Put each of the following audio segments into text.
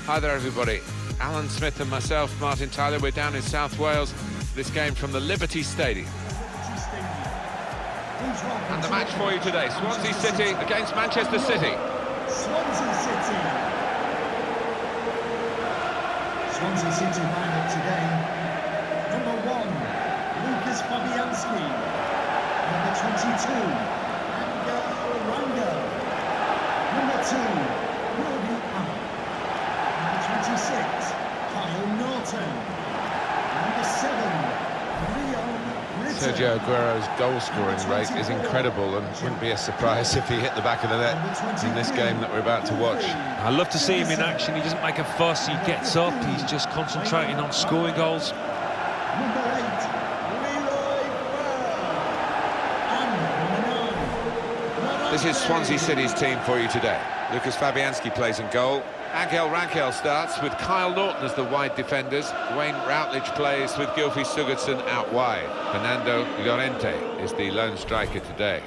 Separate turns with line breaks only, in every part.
Hi there, everybody. Alan Smith and myself, Martin Tyler, we're down in South Wales for this game from the Liberty Stadium. And the match for you today, Swansea City against Manchester City.
Swansea City. Swansea City lineup today. Number 1, Lucas Fabianski. Number 22, Angel Rangel. Number 2, Robbie Allen. Number 26, Kyle Norton. Number 7,
Sergio Aguero's goal-scoring rate is incredible, and wouldn't be a surprise if he hit the back of the net in this game that we're about to watch.
I love to see him in action. He doesn't make a fuss, he gets up, he's just concentrating on scoring goals.
Number 8, Leroy Burr.
This is Swansea City's team for you today. Lucas Fabianski plays in goal. Angel Rangel starts with Kyle Norton as the wide defenders. Wayne Routledge plays with Gylfi Sigurdsson out wide. Fernando Llorente is the lone striker today.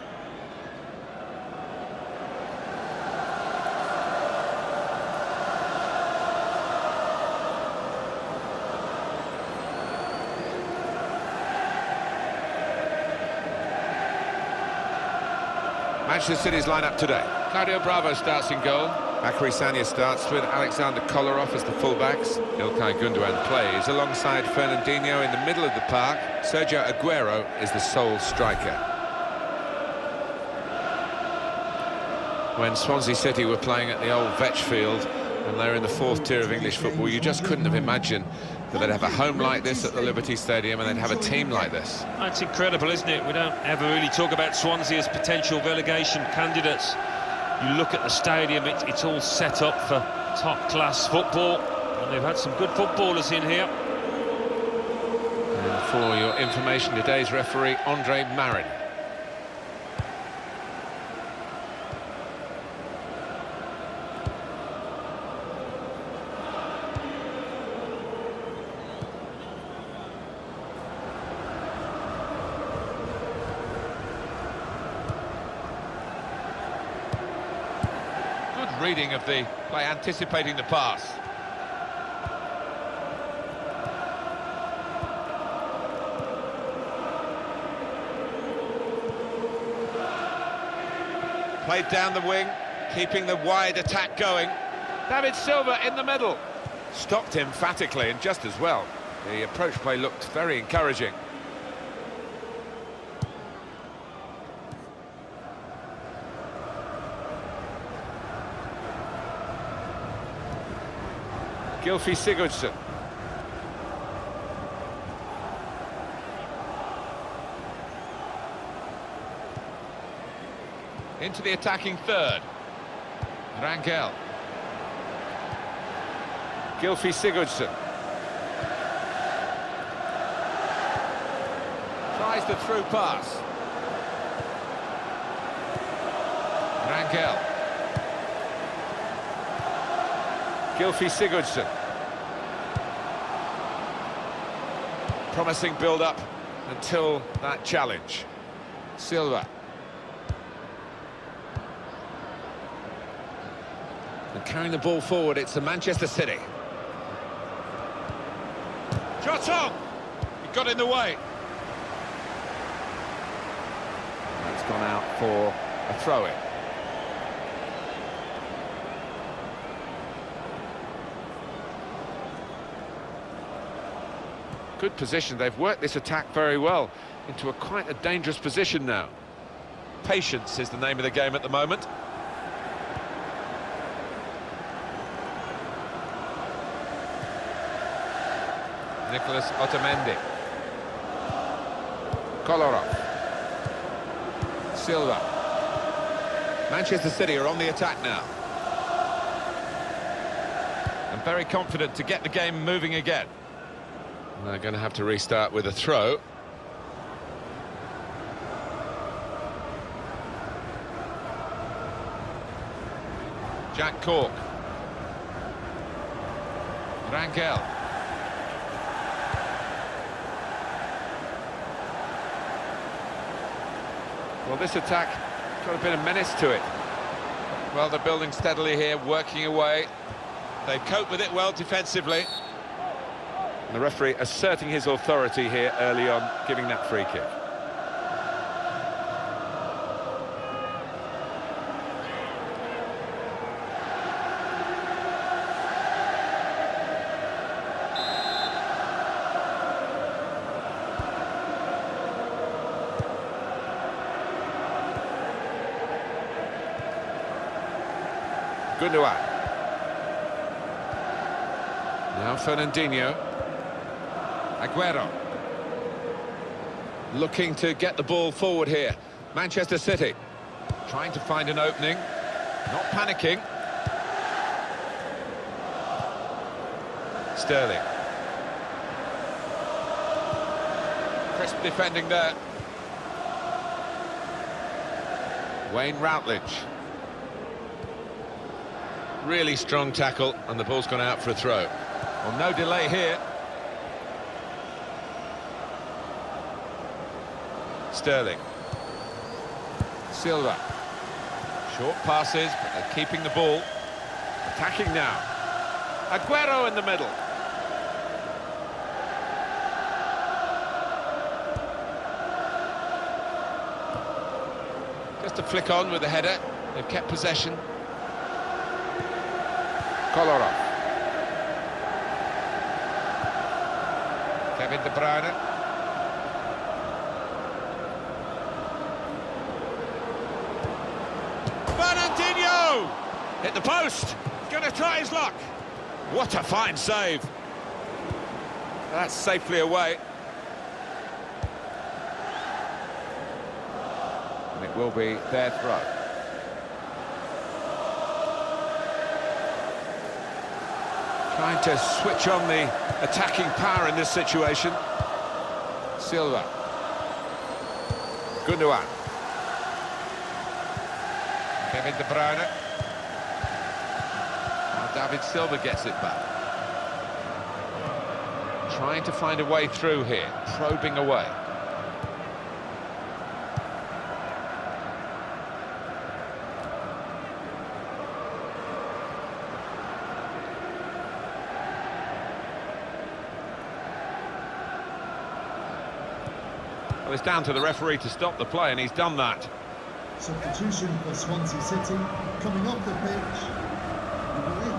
Manchester City's lineup today. Claudio Bravo starts in goal. Bakary Sagna starts with Alexander Kolarov as the fullbacks. Ilkay Gundogan plays alongside Fernandinho in the middle of the park. Sergio Aguero is the sole striker. When Swansea City were playing at the old Vetch Field, and they're in the 4th tier of English football, you just couldn't have imagined that they'd have a home like this at the Liberty Stadium and they'd have a team like this.
That's incredible, isn't it? We don't ever really talk about Swansea as potential relegation candidates. You look at the stadium, it's all set up for top-class football, and they've had some good footballers in here.
And for your information, today's referee, Andre Marin. Reading of the play, anticipating the pass. Played down the wing, keeping the wide attack going. David Silva in the middle. Stopped emphatically and just as well. The approach play looked very encouraging. Gylfi Sigurdsson. Into the attacking third. Rangel. Gylfi Sigurdsson. Tries the through pass. Rangel. Gylfi Sigurdsson. Promising build-up until that challenge. Silva. And carrying the ball forward, it's the Manchester City. Shot on! He got in the way. That's gone out for a throw-in. Good position. They've worked this attack very well into quite a dangerous position now. Patience is the name of the game at the moment. Nicholas Otamendi. Kolarov. Silva. Manchester City are on the attack now. And very confident to get the game moving again. They're going to have to restart with a throw. Jack Cork. Rangel. Well, this attack got a bit of menace to it. Well, they're building steadily here, working away. They've coped with it well defensively. And the referee asserting his authority here early on, giving that free kick. Gundogan. Now Fernandinho. Aguero. Looking to get the ball forward here. Manchester City. Trying to find an opening. Not panicking. Sterling. Crisp defending there. Wayne Routledge. Really strong tackle, and the ball's gone out for a throw. Well, no delay here. Sterling. Silva. Short passes, but they're keeping the ball. Attacking now. Aguero in the middle. Just a flick on with the header. They've kept possession. Kolarov. Kevin De Bruyne. Fernandinho! Hit the post. He's going to try his luck. What a fine save. That's safely away. And it will be their throw. Trying to switch on the attacking power in this situation. Silva. Gundogan. Kevin De Bruyne. Now David Silva gets it back. Trying to find a way through here, probing away. Well, it's down to the referee to stop the play, and he's done that.
Substitution for Swansea City. Coming off the pitch, number 8,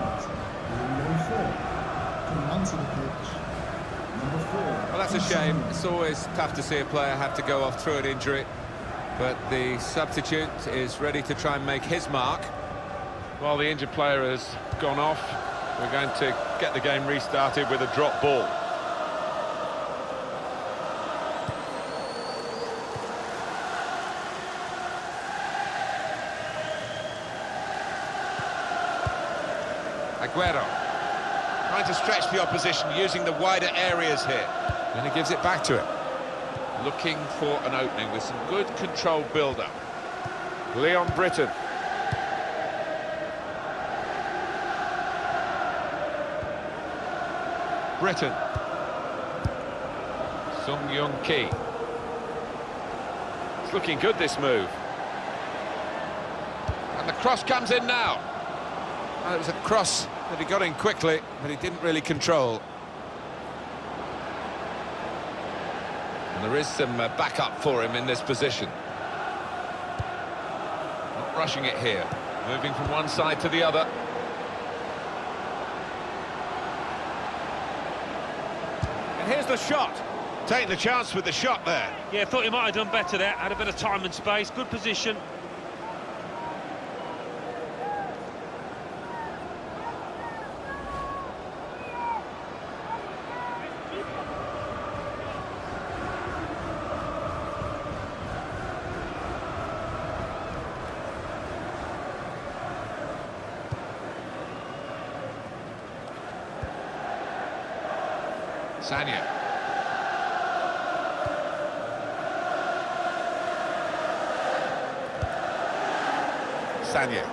number 4. Coming onto the pitch, number 4.
Well, that's a shame. It's always tough to see a player have to go off through an injury. But the substitute is ready to try and make his mark.
While the injured player has gone off, we're going to get the game restarted with a drop ball. Aguero, trying to stretch the opposition, using the wider areas here. And he gives it back to him. Looking for an opening with some good controlled build-up. Leon Britton. Britton. Sung Young Ki. It's looking good, this move. And the cross comes in now. Well, it was a cross that he got in quickly, but he didn't really control. And there is some backup for him in this position. Not rushing it here, moving from one side to the other. And here's the shot. Taking the chance with the shot there.
Yeah, thought he might have done better there. Had a bit of time and space, good position.
Sanya. Sanya.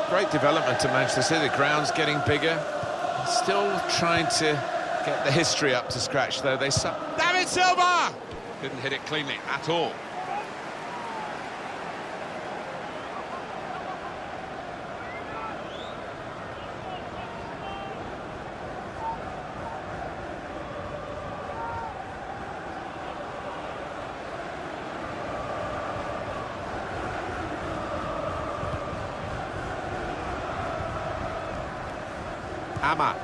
Great development to Manchester City. The ground's getting bigger. Still trying to get the history up to scratch, though. David Silva! Couldn't hit it cleanly at all. Amat.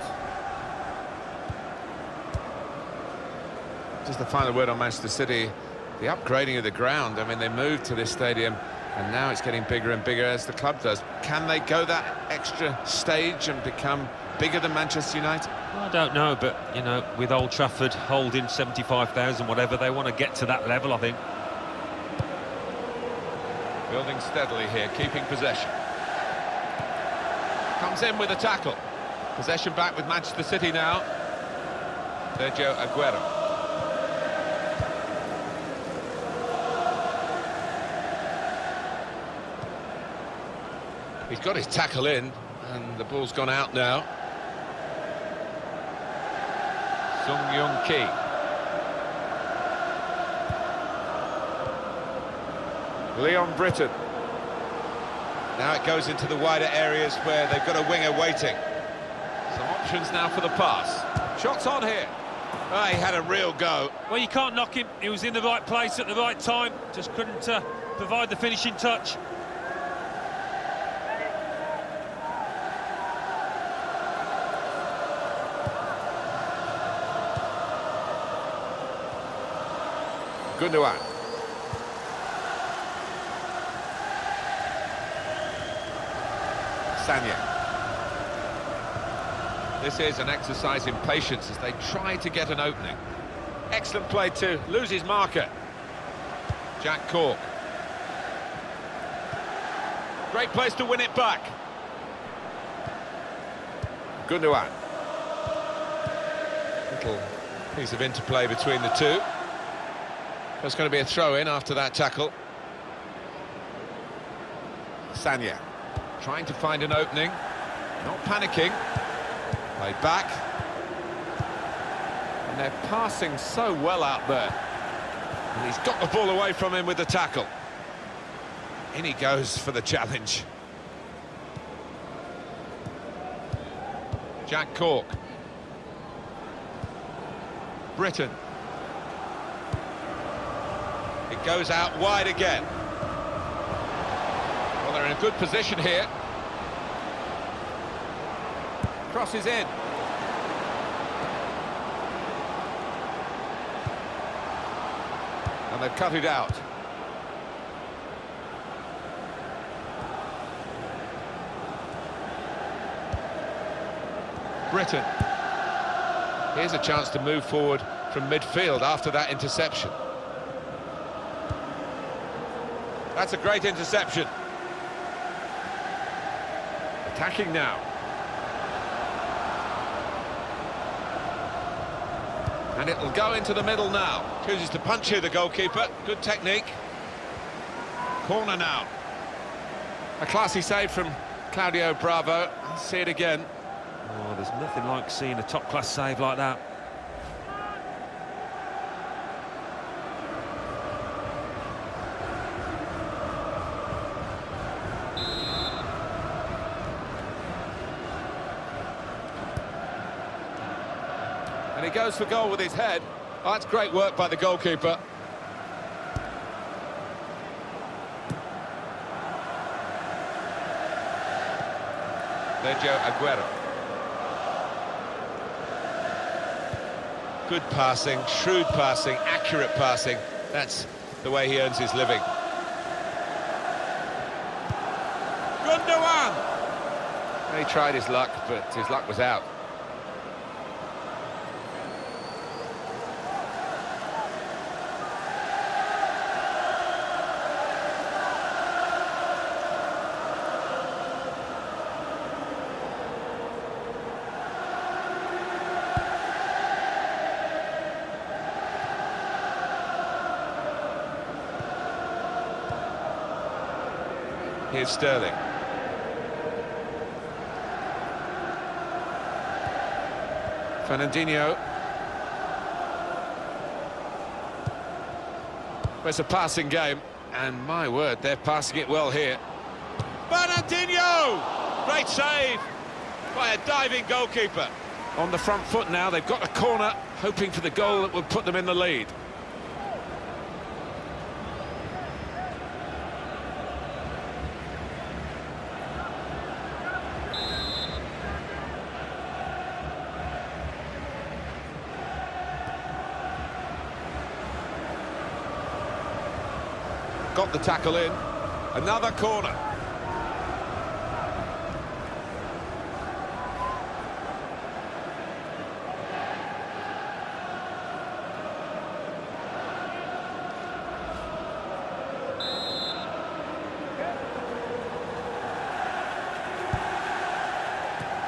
Just the final word on Manchester City. The upgrading of the ground. I mean, they moved to this stadium and now it's getting bigger and bigger as the club does. Can they go that extra stage and become bigger than Manchester United?
I don't know, but, you know, with Old Trafford holding 75,000, whatever, they want to get to that level, I think.
Building steadily here, keeping possession. Comes in with a tackle. Possession back with Manchester City now. Sergio Aguero. He's got his tackle in, and the ball's gone out now. Sung Young Ki. Leon Britton. Now it goes into the wider areas where they've got a winger waiting. Some options now for the pass. Shots on here. Oh, he had a real go.
Well, you can't knock him. He was in the right place at the right time. Just couldn't provide the finishing touch.
Gundogan. Sanya. This is an exercise in patience as they try to get an opening. Excellent play too. Loses marker. Jack Cork. Great place to win it back. Gundogan. Little piece of interplay between the two. There's going to be a throw-in after that tackle. Sanya trying to find an opening, not panicking. Play back. And they're passing so well out there. And he's got the ball away from him with the tackle. In he goes for the challenge. Jack Cork. Britton. It goes out wide again. Well, they're in a good position here. Crosses in. And they've cut it out. Britton. Here's a chance to move forward from midfield after that interception. That's a great interception. Attacking now. And it'll go into the middle now. Chooses to punch here, the goalkeeper. Good technique. Corner now. A classy save from Claudio Bravo. Let's see it again.
Oh, there's nothing like seeing a top-class save like that.
And he goes for goal with his head. Oh, that's great work by the goalkeeper. Sergio Aguero. Good passing, shrewd passing, accurate passing. That's the way he earns his living. Gundogan! He tried his luck, but his luck was out. Here's Sterling. Fernandinho. Well, it's a passing game, and my word, they're passing it well here. Fernandinho! Great save by a diving goalkeeper. On the front foot now, they've got a corner, hoping for the goal that would put them in the lead. got the tackle in. Another corner.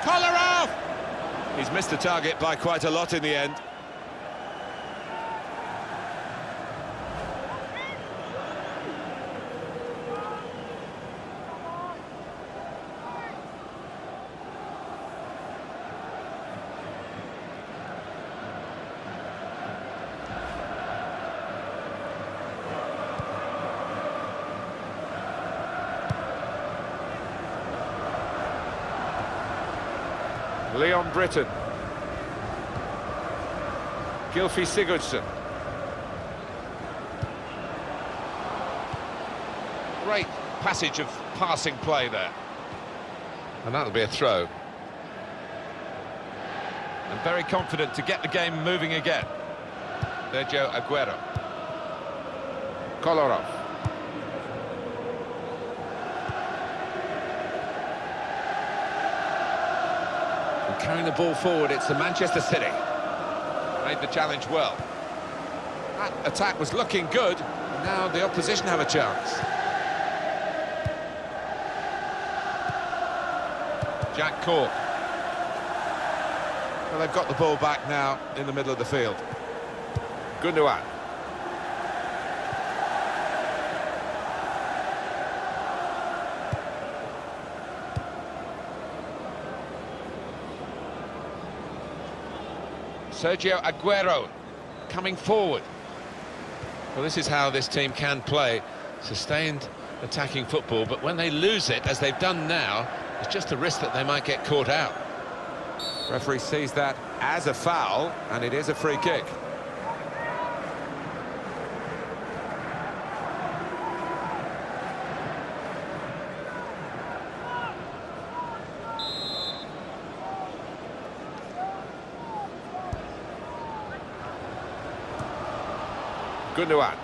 Collar off! He's missed the target by quite a lot in the end. Leon Britton. Gylfi Sigurdsson. Great passage of passing play there. And that'll be a throw. And very confident to get the game moving again. Sergio Aguero. Kolarov. Carrying the ball forward, it's the Manchester City. Made the challenge well. That attack was looking good, and now the opposition have a chance. Jack Cork. Well, they've got the ball back now in the middle of the field. Gundogan. Sergio Aguero coming forward. Well, this is how this team can play, sustained attacking football, but when they lose it, as they've done now, it's just a risk that they might get caught out.
Referee sees that as a foul, and it is a free kick.
Gundogan.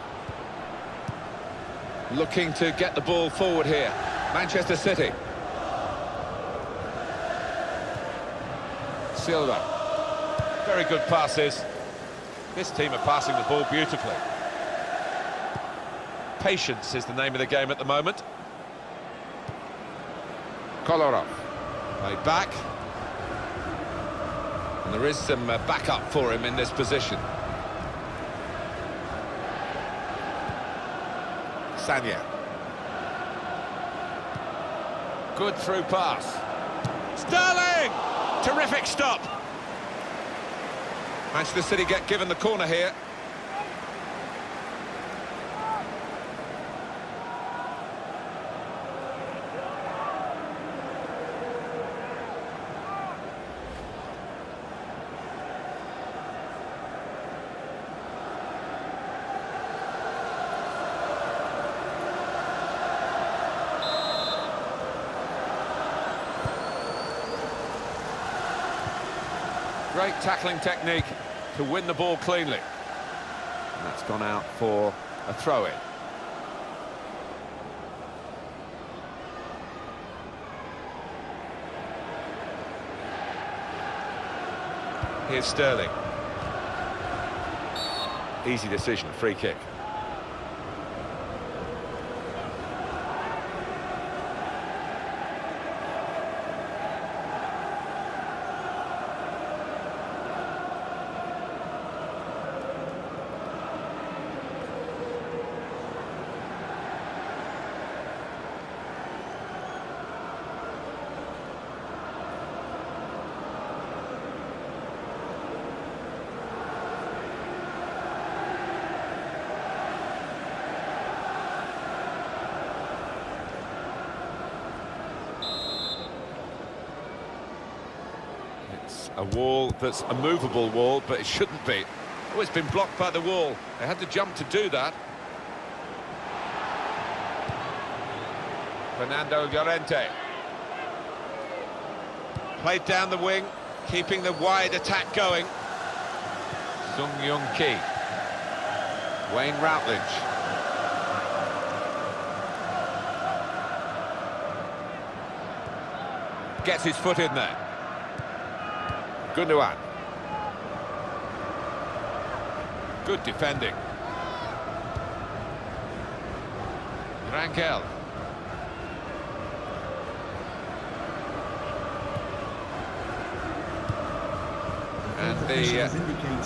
Looking to get the ball forward here. Manchester City. Silva. Very good passes. This team are passing the ball beautifully. Patience is the name of the game at the moment. Kolarov. Played back. And there is some backup for him in this position. Sanya. Good through pass. Sterling! Terrific stop. Manchester City get given the corner here. Great tackling technique to win the ball cleanly. And that's gone out for a throw-in. Here's Sterling. Easy decision, free kick. A wall that's a movable wall, but it shouldn't be. Oh, it's been blocked by the wall. They had to jump to do that. Fernando Llorente. Played down the wing, keeping the wide attack going. Sung Young Ki. Wayne Routledge. gets his foot in there. Gundogan. Good defending. Rangel. And the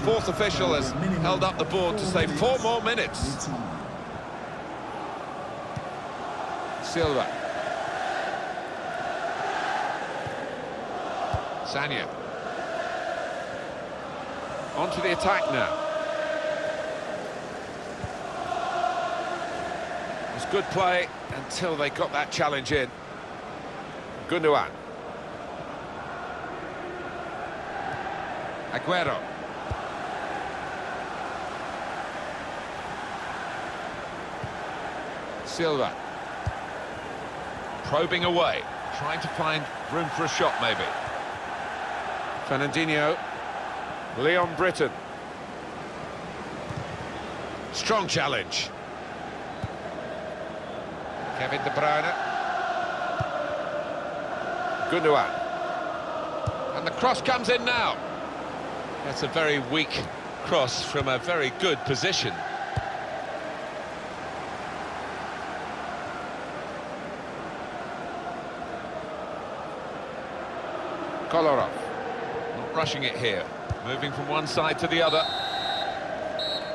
fourth official has held up the board to say 4 more minutes. Silva. Sanya. On to the attack now. It was good play until they got that challenge in. Gundogan. Aguero. Silva. Probing away, trying to find room for a shot maybe. Fernandinho. Leon Britton. Strong challenge. Kevin De Bruyne. Gundogan. And the cross comes in now. That's a very weak cross from a very good position. Kolarov. Not rushing it here. Moving from one side to the other.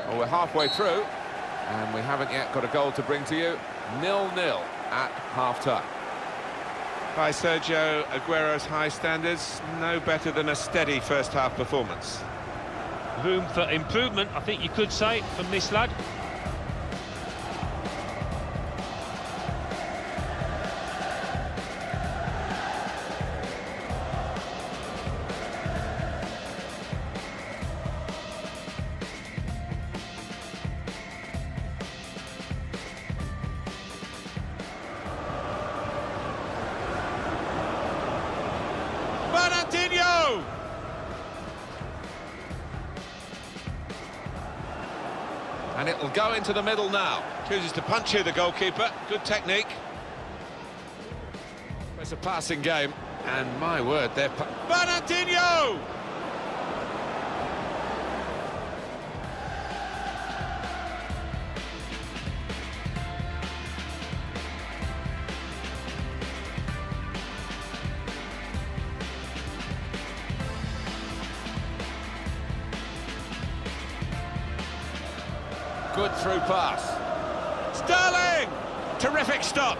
Well, we're halfway through, and we haven't yet got a goal to bring to you. 0-0 at half-time. By Sergio Aguero's high standards, no better than a steady first-half performance.
Room for improvement, I think you could say, from this lad.
Fernandinho! And it will go into the middle now. Chooses to punch here, the goalkeeper. Good technique. It's a passing game. And my word, they're... Fernandinho! Good through pass. Sterling! Terrific stop.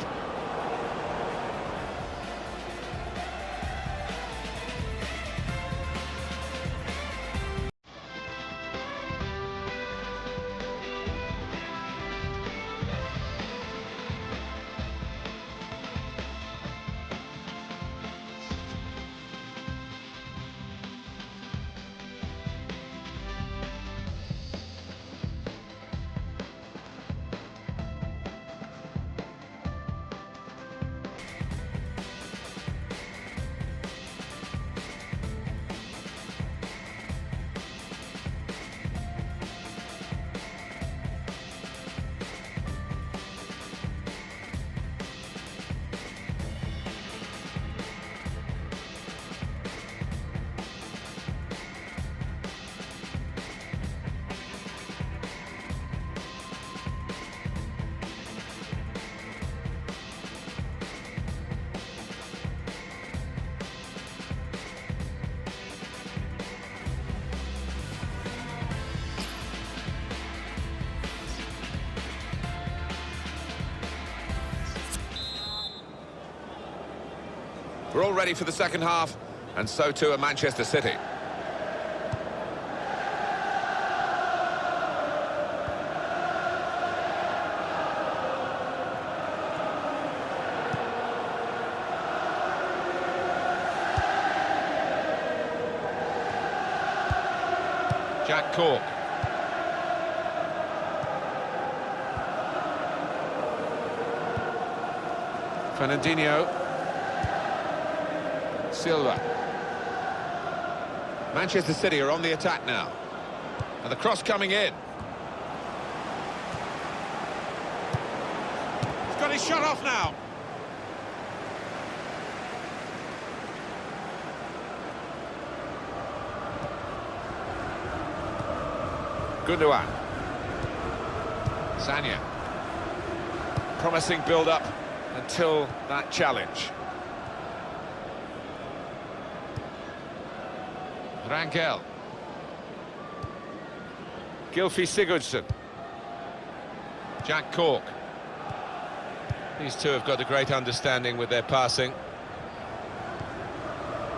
We're all ready for the second half, and so too are Manchester City. Jack Cork. Fernandinho. Silva. Manchester City are on the attack now. And the cross coming in. He's got his shot off now. Gundogan. Sanya. Promising build-up until that challenge. Rangel. Gylfi Sigurdsson. Jack Cork. These two have got a great understanding with their passing.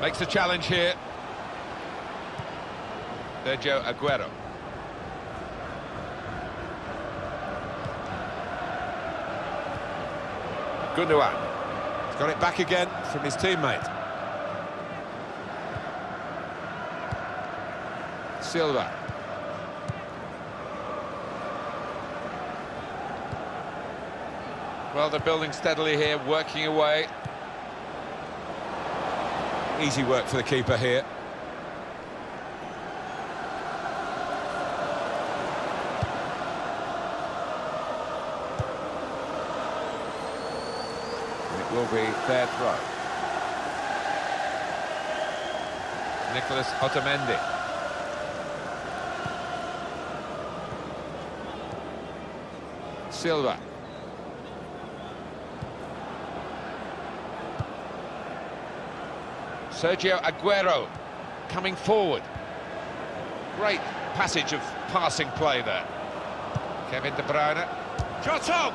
Makes the challenge here. Sergio Aguero. Gundogan. He's got it back again from his teammate. Silva. Well, they're building steadily here, working away. Easy work for the keeper here. It will be their throw. Nicholas Otamendi. Silva. Sergio Aguero coming forward. Great passage of passing play there. Kevin De Bruyne. Shot on!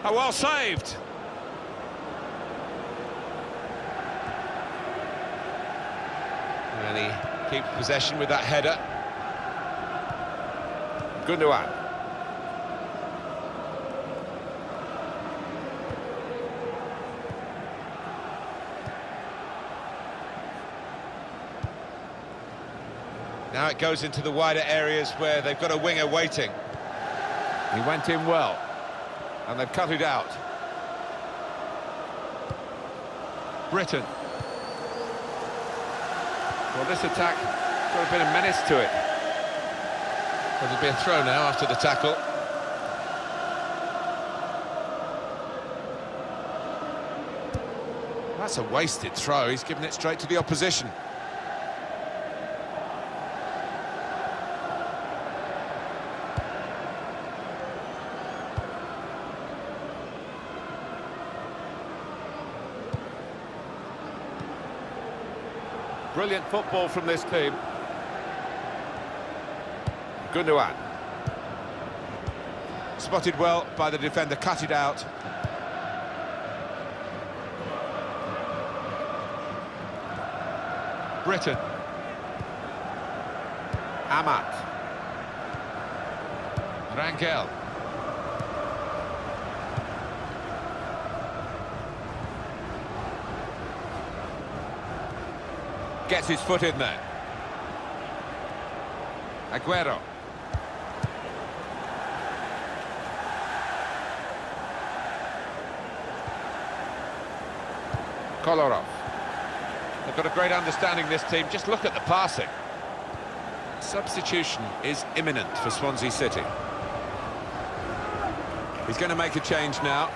Oh, well saved. And he keeps possession with that header. Gundogan. Now it goes into the wider areas where they've got a winger waiting. He went in well, and they've cut it out. Britain. Well, this attack got a bit of menace to it. There'll be a throw now after the tackle. That's a wasted throw. He's given it straight to the opposition. Brilliant football from this team. Gundogan. Spotted well by the defender, cut it out. Britain. Amat. Rangel. Gets his foot in there. Aguero. Kolarov. They've got a great understanding, this team. Just look at the passing. Substitution is imminent for Swansea City. He's going to make a change now.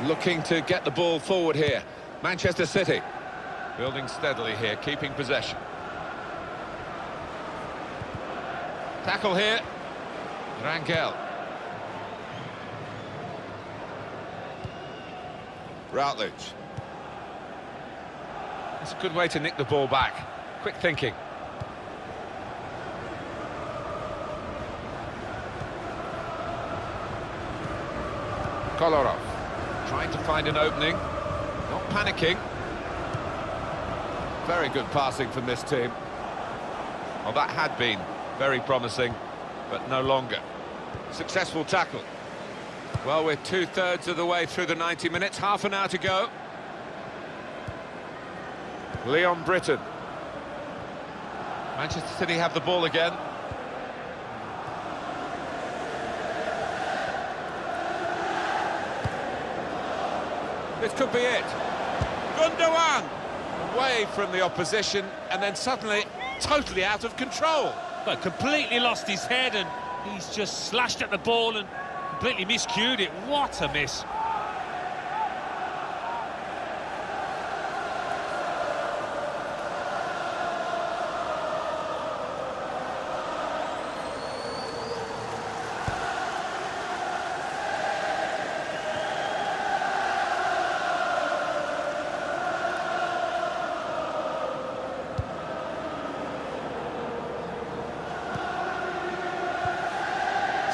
Looking to get the ball forward here. Manchester City building steadily here, keeping possession. Tackle here. Rangel. Routledge. It's a good way to nick the ball back. Quick thinking. Kolarov. Trying to find an opening, not panicking. Very good passing from this team. Well, that had been very promising, but no longer. Successful tackle. Well, we're two-thirds of the way through the 90 minutes, half an hour to go. Leon Britton. Manchester City have the ball again. This could be it. Gundogan! away from the opposition, and then suddenly totally out of control.
But completely lost his head, and he's just slashed at the ball and completely miscued it. What a miss.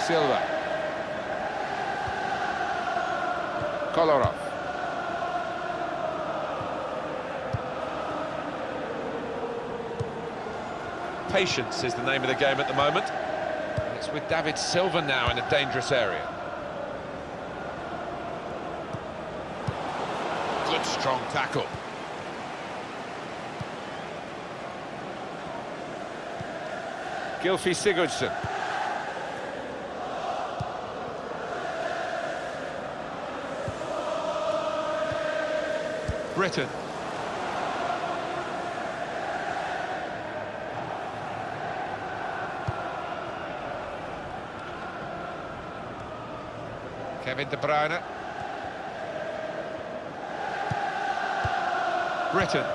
Silva. Kolarov. Patience is the name of the game at the moment. And it's with David Silva now in a dangerous area. Good strong tackle. Gylfi Sigurdsson. Britain. Kevin De Bruyne. Britain.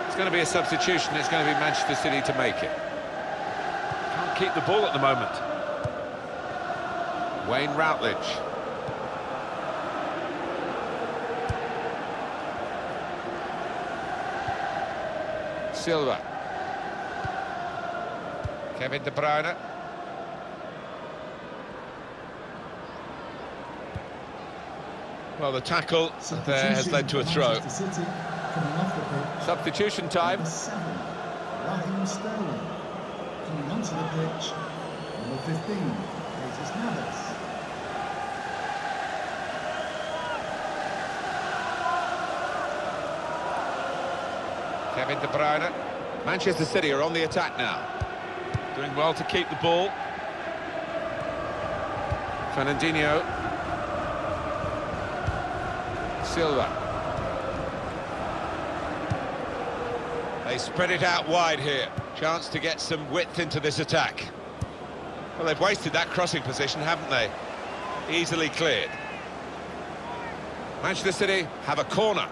It's going to be a substitution. It's going to be Manchester City to make it. Can't keep the ball at the moment. Wayne Routledge. Silva. Kevin De Bruyne. Well, the tackle there has led to a throw. Substitution time.
Number 7, Raheem Sterling. Coming onto the pitch, number 15, Jesus Navas.
Kevin De Bruyne. Manchester City are on the attack now. Doing well to keep the ball. Fernandinho. Silva. They spread it out wide here. Chance to get some width into this attack. Well, they've wasted that crossing position, haven't they? Easily cleared. Manchester City have a corner.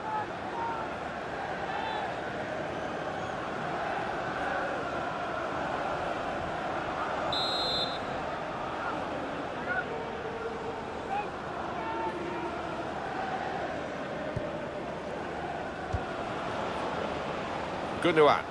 Gundogan.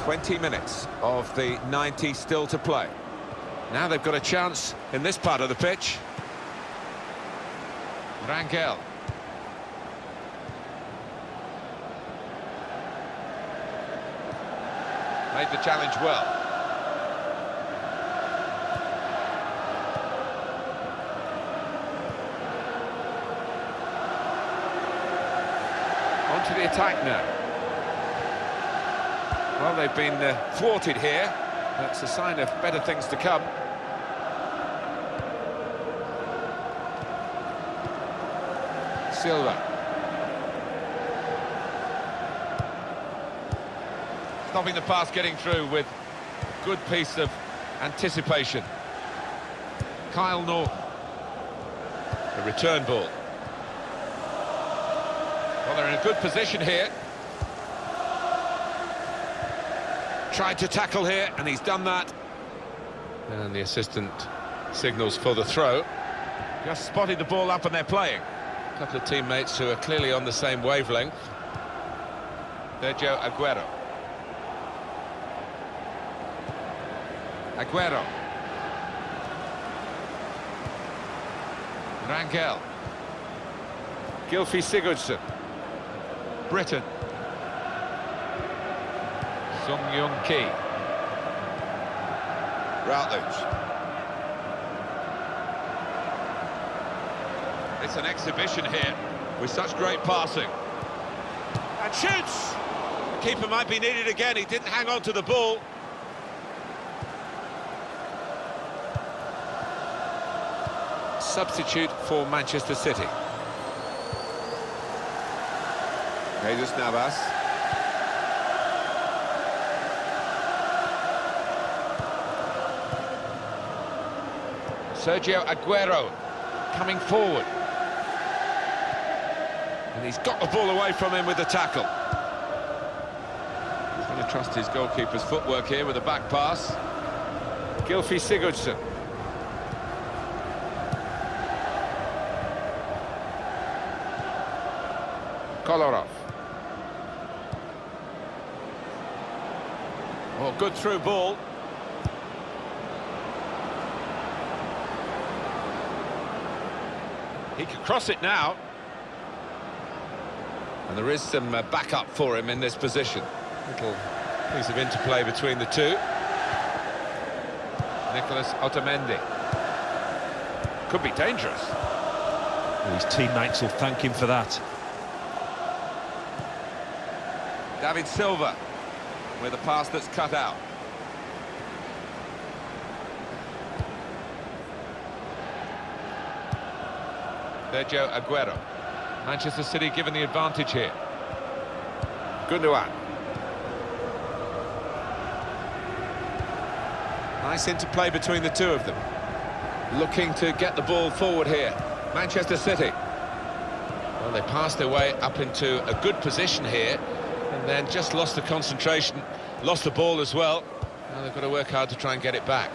"20 minutes of the 90 still to play. Now they've got a chance in this part of the pitch. Rangel. Made the challenge well. On to the attack now. Well, they've been thwarted here. That's a sign of better things to come. Silva. Stopping the pass getting through with good piece of anticipation. Kyle Norton. The return ball. Well, they're in a good position here. Tried to tackle here, and he's done that. And the assistant signals for the throw. Just spotted the ball up and they're playing. A couple of teammates who are clearly on the same wavelength. Sergio Aguero. Aguero. Rangel. Gylfi Sigurdsson. Britain. Sung Young Ki. Routledge. It's an exhibition here with such great passing. And shoots! The keeper might be needed again, he didn't hang on to the ball. Substitute for Manchester City. Jesus Navas. Sergio Aguero coming forward. And he's got the ball away from him with the tackle. He's going to trust his goalkeeper's footwork here with a back pass. Gylfi Sigurdsson. Kolarov. Oh, good through ball. He can cross it now. And there is some backup for him in this position. Little piece of interplay between the two. Nicolas Otamendi. Could be dangerous.
Well, his teammates will thank him for that.
David Silva with a pass that's cut out. Sergio Aguero. Manchester City given the advantage here. Gundogan. Nice interplay between the two of them. Looking to get the ball forward here. Manchester City. Well, they passed their way up into a good position here and then just lost the concentration, lost the ball as well. Now they've got to work hard to try and get it back.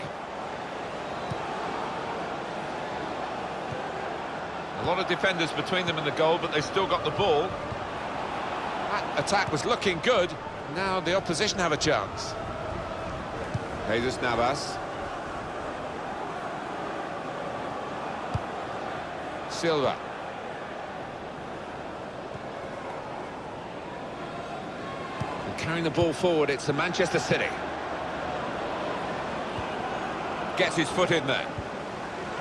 A lot of defenders between them and the goal, but they still got the ball. That attack was looking good. Now the opposition have a chance. Jesus Navas. Silva. And carrying the ball forward, it's the Manchester City. Gets his foot in there.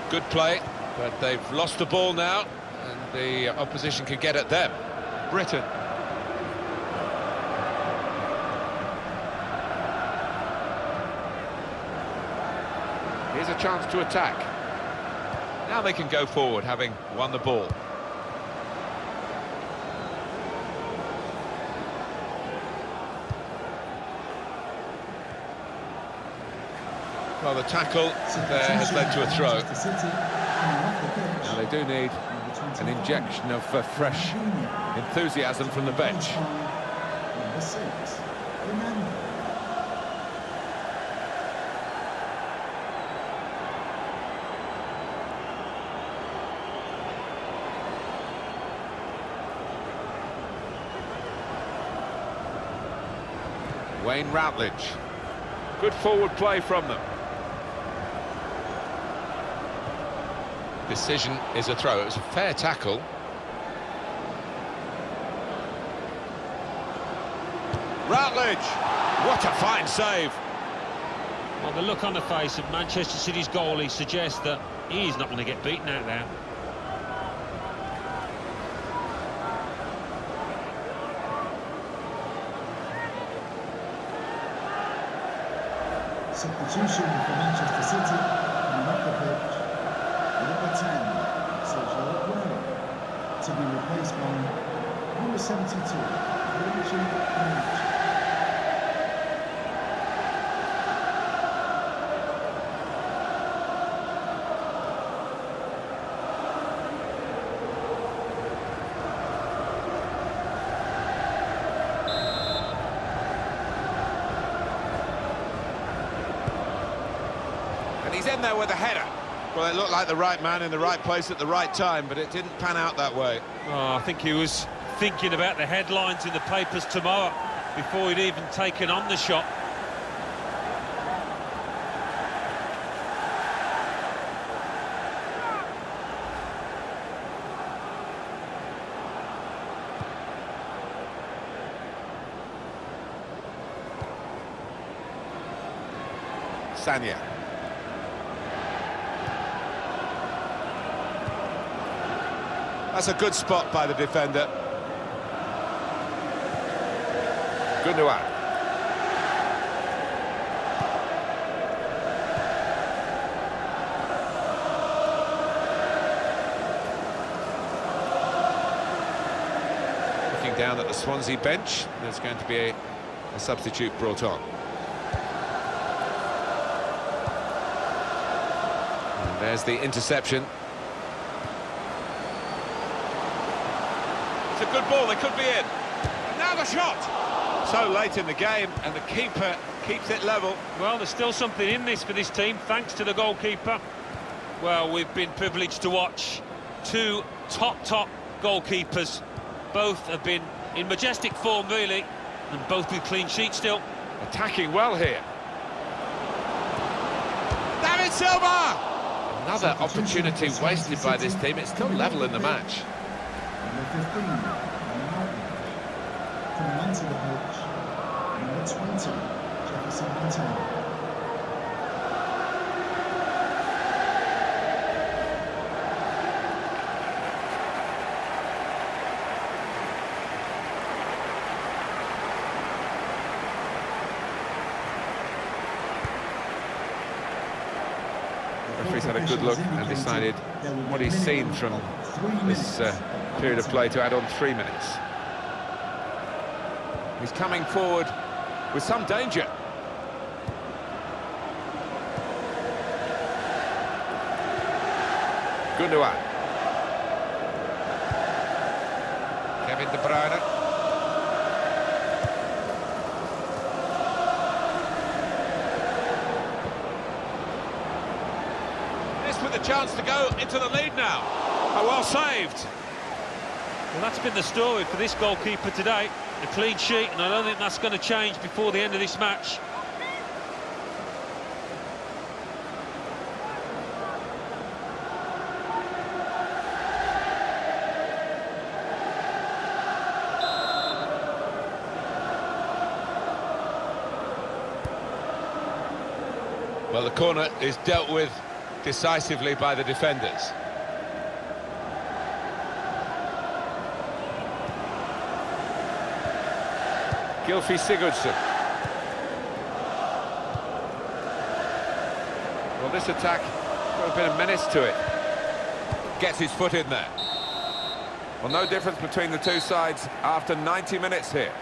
Good play. But they've lost the ball now, and the opposition can get at them. Britain. Here's a chance to attack. Now they can go forward, having won the ball. Well, the tackle there has led to a throw. Now they do need an injection of fresh enthusiasm from the bench.
Number 6, Fernando.
Wayne Routledge. Good forward play from them. Decision is a throw. It was a fair tackle. Routledge! What a fine save!
Well, the look on the face of Manchester City's goalie suggests that he's not going to get beaten out there.
Substitution for Manchester City coming off the pitch. Number 10, Sergio Aguero, to be replaced by number 72, Bromwich.
And he's in there with a header. Well, it looked like the right man in the right place at the right time, but it didn't pan out that way.
Oh, I think he was thinking about the headlines in the papers tomorrow before he'd even taken on the shot.
Sanya. That's a good spot by the defender. Gundogan. Looking down at the Swansea bench, there's going to be a substitute brought on. And there's the interception. It's a good ball, they could be in. And now the shot! So late in the game, and the keeper keeps it level.
Well, there's still something in this for this team, thanks to the goalkeeper. Well, we've been privileged to watch two top goalkeepers. Both have been in majestic form, really, and both with clean sheets still.
Attacking well here. David Silva! Another opportunity wasted by this team. It's still level in the match.
Number 15, coming onto the pitch, number 20, Jefferson Anthony.
The referee's had a good look and decided what he's seen from this period of play to add on 3 minutes. He's coming forward with some danger. Gundogan. Kevin De Bruyne. This with a chance to go into the lead now. Oh, well saved.
Well, that's been the story for this goalkeeper today. A clean sheet, and I don't think that's going to change before the end of this match.
Well, the corner is dealt with decisively by the defenders. Gylfi Sigurdsson. Well, this attack got a bit of menace to it. Gets his foot in there. Well, no difference between the two sides after 90 minutes here.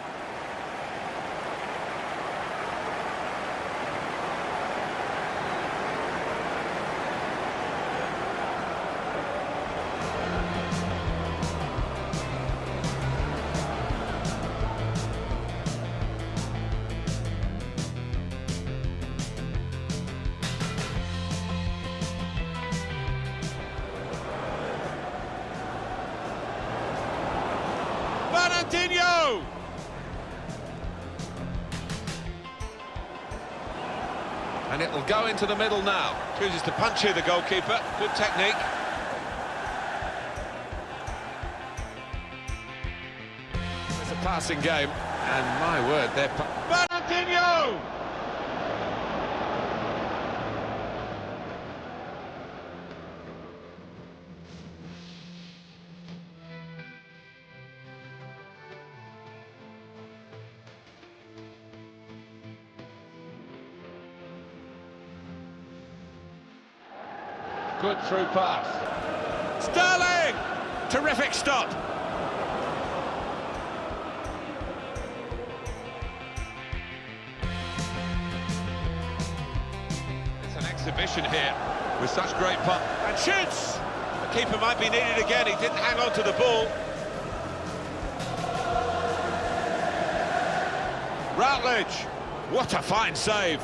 Fernandinho! And it'll go into the middle now. Chooses to punch here, the goalkeeper. Good technique. It's a passing game, and my word, they're... Fernandinho! Good through pass. Sterling! Terrific stop. It's an exhibition here with such great punt. And shoots! The keeper might be needed again. He didn't hang on to the ball. Routledge! What a fine save.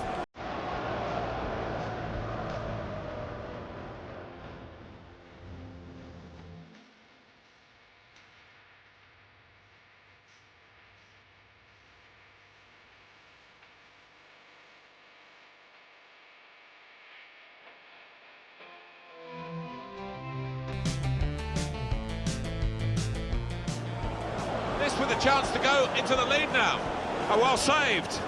This with a chance to go into the lead now. Oh, well saved.